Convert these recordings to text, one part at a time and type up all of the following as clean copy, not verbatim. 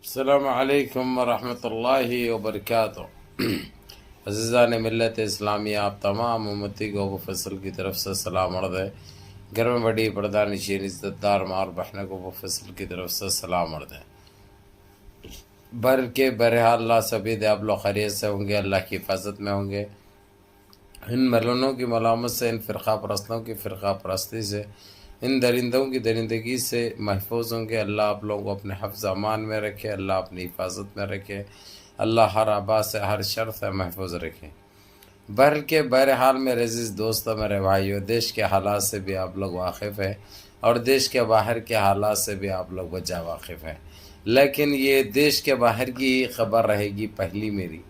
السلام علیکم ورحمۃ اللہ وبرکاتہ۔ عزیزان ملت اسلامیہ، آپ تمام امتی کو ابو فصل کی طرف سے سلام عرض ہے۔ گھر میں بڑی پردہ نشین عزت دار ماں اور بہنوں کو ابو فصل کی طرف سے سلام عرض ہے۔ بہرحال اللہ سبھی دے آپ لوگ خیریت سے ہوں گے، اللہ کی حفاظت میں ہوں گے، ان ملونوں کی ملامت سے، ان فرقہ پرستوں کی فرقہ پرستی سے، ان درندوں کی درندگی سے محفوظ ہوں گے۔ اللہ آپ لوگوں کو اپنے حفظ امان میں رکھے، اللہ اپنی حفاظت میں رکھے، اللہ ہر آبا سے، ہر شر سے محفوظ رکھے۔ بہرحال میرے عزیز دوستوں، میرے بھائیوں، دیش کے حالات سے بھی آپ لوگ واقف ہیں اور دیش کے باہر کے حالات سے بھی آپ لوگ بجا واقف ہیں، لیکن یہ دیش کے باہر کی خبر رہے گی پہلی میری،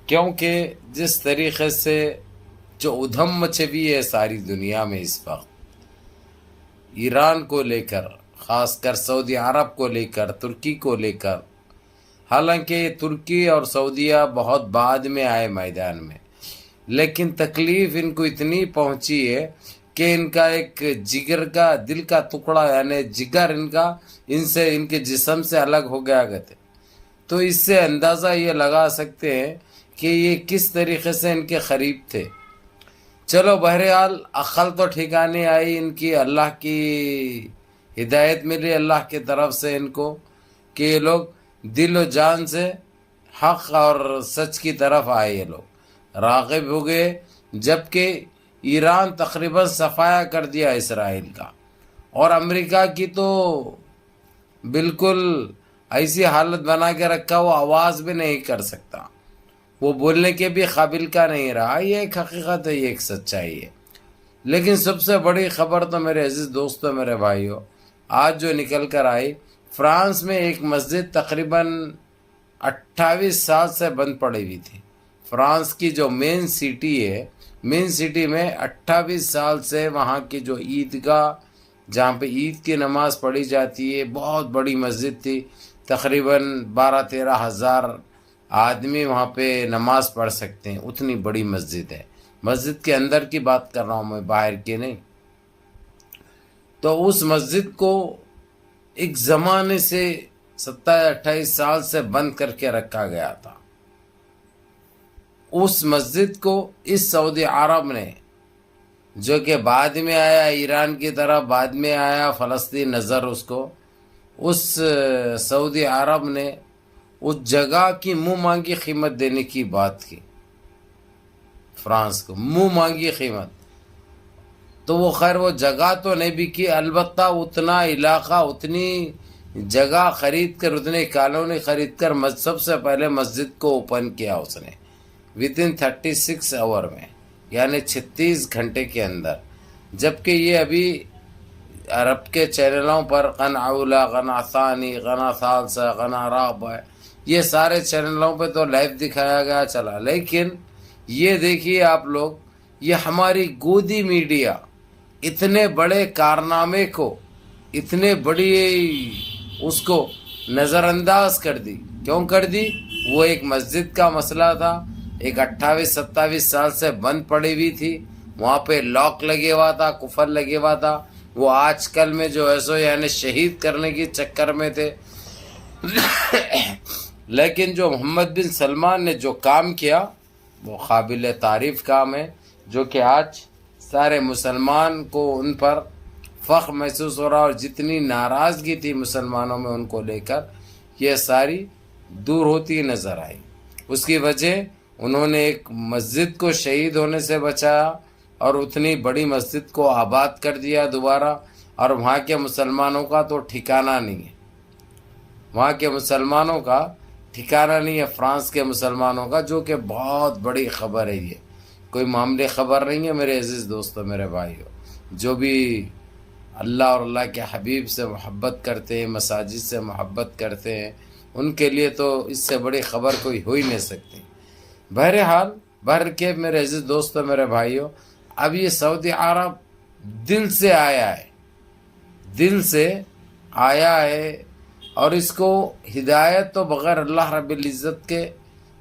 کیونکہ جس طریقے سے جو ادھم مچی ہوئی ہے ساری دنیا میں اس وقت، ایران کو لے کر، خاص کر سعودی عرب کو لے کر، ترکی کو لے کر، حالانکہ ترکی اور سعودیہ بہت بعد میں آئے میدان میں، لیکن تکلیف ان کو اتنی پہنچی ہے کہ ان کا ایک جگر کا، دل کا ٹکڑا، یعنی جگر ان سے، ان کے جسم سے الگ ہو گیا کرتے۔ تو اس سے اندازہ یہ لگا سکتے ہیں کہ یہ کس طریقے سے ان کے قریب تھے۔ چلو بہرحال عقل تو ٹھکانے آئی ان کی، اللہ کی ہدایت ملی اللہ کی طرف سے ان کو کہ یہ لوگ دل و جان سے حق اور سچ کی طرف آئے، یہ لوگ راغب ہو گئے، جبکہ ایران تقریباً صفایا کر دیا اسرائیل کا، اور امریکہ کی تو بالکل ایسی حالت بنا کے رکھا، وہ آواز بھی نہیں کر سکتا، وہ بولنے کے بھی قابل کا نہیں رہا۔ یہ ایک حقیقت ہے، یہ ایک سچائی ہے۔ لیکن سب سے بڑی خبر تو میرے عزیز دوستوں، میرے بھائیوں، آج جو نکل کر آئی، فرانس میں ایک مسجد تقریباً 28 سال سے بند پڑی ہوئی تھی۔ فرانس کی جو مین سٹی ہے، مین سٹی میں 28 سال سے وہاں کی جو عیدگاہ، جہاں پہ عید کی نماز پڑھی جاتی ہے، بہت بڑی مسجد تھی، تقریباً 12-13 ہزار آدمی وہاں پہ نماز پڑھ سکتے ہیں، اتنی بڑی مسجد ہے۔ مسجد کے اندر کی بات کر رہا ہوں میں، باہر کی نہیں۔ تو اس مسجد کو ایک زمانے سے 27-28 سال سے بند کر کے رکھا گیا تھا۔ اس مسجد کو اس سعودی عرب نے، جو کہ بعد میں آیا ایران کی طرح، بعد میں آیا فلسطین نظر اس کو، اس سعودی عرب نے اس جگہ کی منہ مانگی قیمت دینے کی بات کی، فرانس کو منہ مانگی قیمت۔ تو وہ خیر وہ جگہ تو نہیں بکی، البتہ اتنا علاقہ، اتنی جگہ خرید کر، اتنی کالونی خرید کر سب سے پہلے مسجد کو اوپن کیا اس نے within 36 آور میں، یعنی 36 گھنٹے کے اندر، جبکہ یہ ابھی عرب کے چینلوں پر قناع اولا، قناع ثانی، قناع ثالثہ، قناع رابع، یہ سارے چینلوں پہ تو لائیو دکھایا گیا چلا، لیکن یہ دیکھیے آپ لوگ، یہ ہماری گودی میڈیا اتنے بڑے کارنامے کو، اتنے بڑی اس کو نظر انداز کر دی۔ کیوں کر دی؟ وہ ایک مسجد کا مسئلہ تھا، ایک 28-27 سال سے بند پڑی ہوئی تھی، وہاں پہ لاک لگے ہوا تھا، کفر لگے ہوا تھا، وہ آج کل میں جو ہے سو یعنی شہید کرنے کی چکر میں تھے۔ لیکن جو محمد بن سلمان نے جو کام کیا وہ قابل تعریف کام ہے، جو کہ آج سارے مسلمان کو ان پر فخر محسوس ہو رہا، اور جتنی ناراضگی تھی مسلمانوں میں ان کو لے کر، یہ ساری دور ہوتی نظر آئی۔ اس کی وجہ انہوں نے ایک مسجد کو شہید ہونے سے بچایا، اور اتنی بڑی مسجد کو آباد کر دیا دوبارہ، اور وہاں کے مسلمانوں کا تو ٹھکانہ نہیں ہے، وہاں کے مسلمانوں کا ٹھکانہ نہیں ہے، فرانس کے مسلمانوں کا، جو کہ بہت بڑی خبر ہے۔ یہ کوئی معمولی خبر نہیں ہے میرے عزیز دوستو، میرے بھائیو، جو بھی اللہ اور اللہ کے حبیب سے محبت کرتے ہیں، مساجد سے محبت کرتے ہیں، ان کے لیے تو اس سے بڑی خبر کوئی ہو ہی نہیں سکتی۔ بہرحال کے میرے عزیز دوستو، میرے بھائیو، اب یہ سعودی عرب دل سے آیا ہے، دل سے آیا ہے، اور اس کو ہدایت تو بغیر اللہ رب العزت کے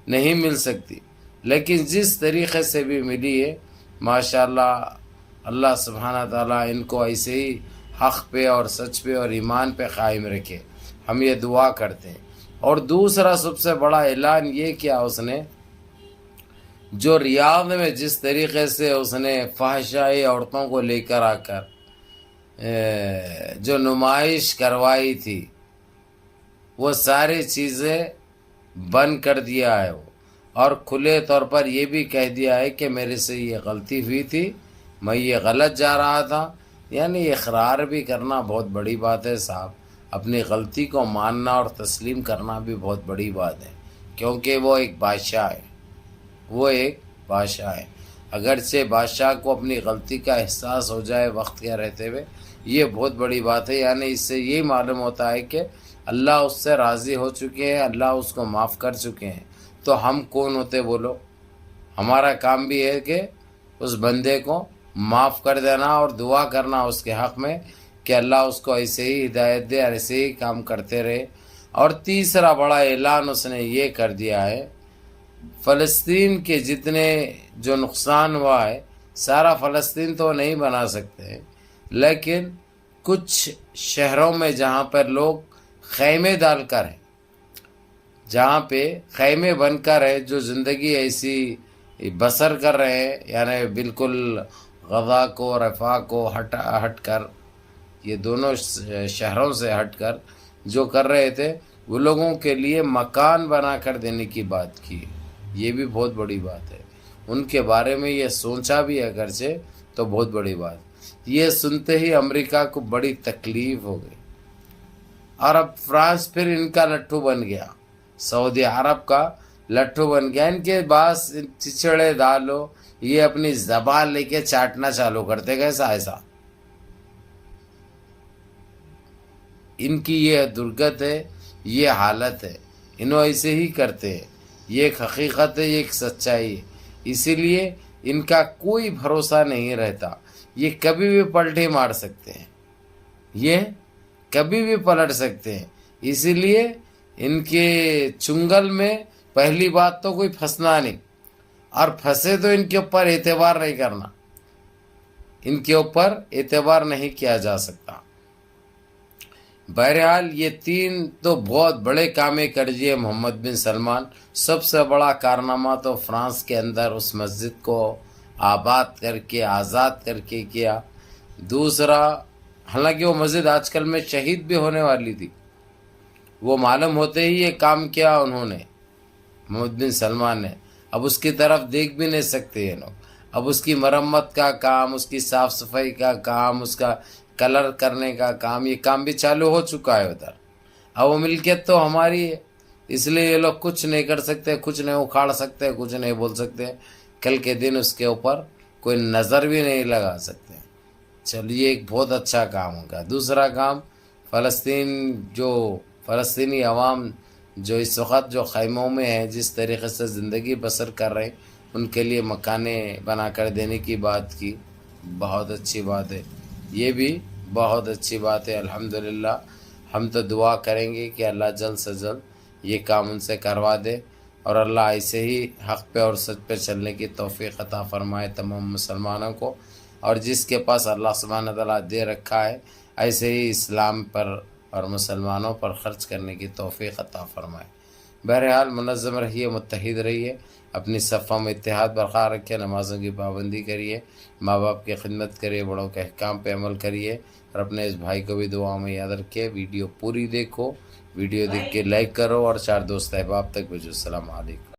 نہیں مل سکتی، لیکن جس طریقے سے بھی ملی ہے، ماشاءاللہ اللہ سبحانہ تعالیٰ ان کو ایسے ہی حق پہ اور سچ پہ اور ایمان پہ قائم رکھے، ہم یہ دعا کرتے ہیں۔ اور دوسرا سب سے بڑا اعلان یہ کیا اس نے، جو ریاض میں جس طریقے سے اس نے فحشائی عورتوں کو لے کر آ کر جو نمائش کروائی تھی، وہ ساری چیزیں بند کر دیا ہے وہ، اور کھلے طور پر یہ بھی کہہ دیا ہے کہ میرے سے یہ غلطی ہوئی تھی، میں یہ غلط جا رہا تھا۔ یعنی اقرار بھی کرنا بہت بڑی بات ہے صاحب، اپنی غلطی کو ماننا اور تسلیم کرنا بھی بہت بڑی بات ہے، کیونکہ وہ ایک بادشاہ ہے، وہ ایک بادشاہ ہے۔ اگرچہ بادشاہ کو اپنی غلطی کا احساس ہو جائے وقت کے رہتے ہوئے، یہ بہت بڑی بات ہے۔ یعنی اس سے یہی معلوم ہوتا ہے کہ اللہ اس سے راضی ہو چکے ہیں، اللہ اس کو معاف کر چکے ہیں، تو ہم کون ہوتے بولو؟ ہمارا کام بھی ہے کہ اس بندے کو معاف کر دینا اور دعا کرنا اس کے حق میں کہ اللہ اس کو ایسے ہی ہدایت دے اور ایسے ہی کام کرتے رہے۔ اور تیسرا بڑا اعلان اس نے یہ کر دیا ہے، فلسطین کے جتنے جو نقصان ہوا ہے، سارا فلسطین تو نہیں بنا سکتے، لیکن کچھ شہروں میں جہاں پر لوگ خیمے ڈال کر ہیں، جہاں پہ خیمے بن کر ہے، جو زندگی ایسی بسر کر رہے ہیں، یعنی بالکل غزہ کو رفح کو ہٹ کر، یہ دونوں شہروں سے ہٹ کر جو کر رہے تھے، وہ لوگوں کے لیے مکان بنا کر دینے کی بات کی، یہ بھی بہت بڑی بات ہے۔ ان کے بارے میں یہ سوچا بھی اگرچہ تو بہت بڑی بات۔ یہ سنتے ہی امریکہ کو بڑی تکلیف ہو گئی، اور اب فرانس پھر ان کا لٹھو بن گیا، سعودی عرب کا لٹھو بن گیا۔ ان کے بعض چچڑے ڈالو یہ اپنی زبان لے کے چاٹنا چالو کرتے گئے ایسا۔ ان کی یہ درگت ہے، یہ حالت ہے، انہوں ایسے ہی کرتے ہیں، یہ ایک حقیقت ہے، یہ ایک سچائی ہے۔ اسی لیے ان کا کوئی بھروسہ نہیں رہتا، یہ کبھی بھی پلٹے مار سکتے ہیں، یہ کبھی بھی پلٹ سکتے ہیں۔ اسی لیے ان کے چنگل میں پہلی بات تو کوئی پھنسنا نہیں، اور پھنسے تو ان کے اوپر اعتبار نہیں کرنا، ان کے اوپر اعتبار نہیں کیا جا سکتا۔ بہرحال یہ تین تو بہت بڑے کامیں کر دیے محمد بن سلمان۔ سب سے بڑا کارنامہ تو فرانس کے اندر اس مسجد کو آباد کر کے آزاد کر کے کیا۔ دوسرا، حالانکہ وہ مسجد آج کل میں شہید بھی ہونے والی تھی، وہ معلوم ہوتے ہی یہ کام کیا انہوں نے، محمد بن سلمان نے۔ اب اس کی طرف دیکھ بھی نہیں سکتے یہ لوگ، اب اس کی مرمت کا کام، اس کی صاف صفائی کا کام، اس کا کلر کرنے کا کام، یہ کام بھی چالو ہو چکا ہے ادھر۔ اب وہ ملکیت تو ہماری ہے، اس لیے یہ لوگ کچھ نہیں کر سکتے، کچھ نہیں اکھاڑ سکتے، کچھ نہیں بول سکتے، کل کے دن اس کے اوپر کوئی نظر بھی نہیں لگا سکتے۔ چلیے ایک بہت اچھا کام ہوگا۔ دوسرا کام، فلسطینی عوام جو اس وقت جو خیموں میں ہیں، جس طریقے سے زندگی بسر کر رہے ہیں، ان کے لیے مکانیں بنا کر دینے کی بات کی، بہت اچھی بات ہے، یہ بھی بہت اچھی بات ہے۔ الحمدللہ ہم تو دعا کریں گے کہ اللہ جلد سے جلد یہ کام ان سے کروا دے، اور اللہ ایسے ہی حق پہ اور سچ پہ چلنے کی توفیق عطا فرمائے تمام مسلمانوں کو، اور جس کے پاس اللہ سبحانہ تعالیٰ دے رکھا ہے ایسے ہی اسلام پر اور مسلمانوں پر خرچ کرنے کی توفیق عطا فرمائے۔ بہرحال منظم رہیے، متحد رہیے، اپنی صفوں میں اتحاد برقرار رکھیے، نمازوں کی پابندی کریے، ماں باپ کی خدمت کریے، بڑوں کے احکام پہ عمل کریے، اور اپنے اس بھائی کو بھی دعاؤں میں یاد رکھیے۔ ویڈیو پوری دیکھو، ویڈیو دیکھ کے لائک کرو اور 4 دوست احباب تک بھیجو۔ السلام علیکم۔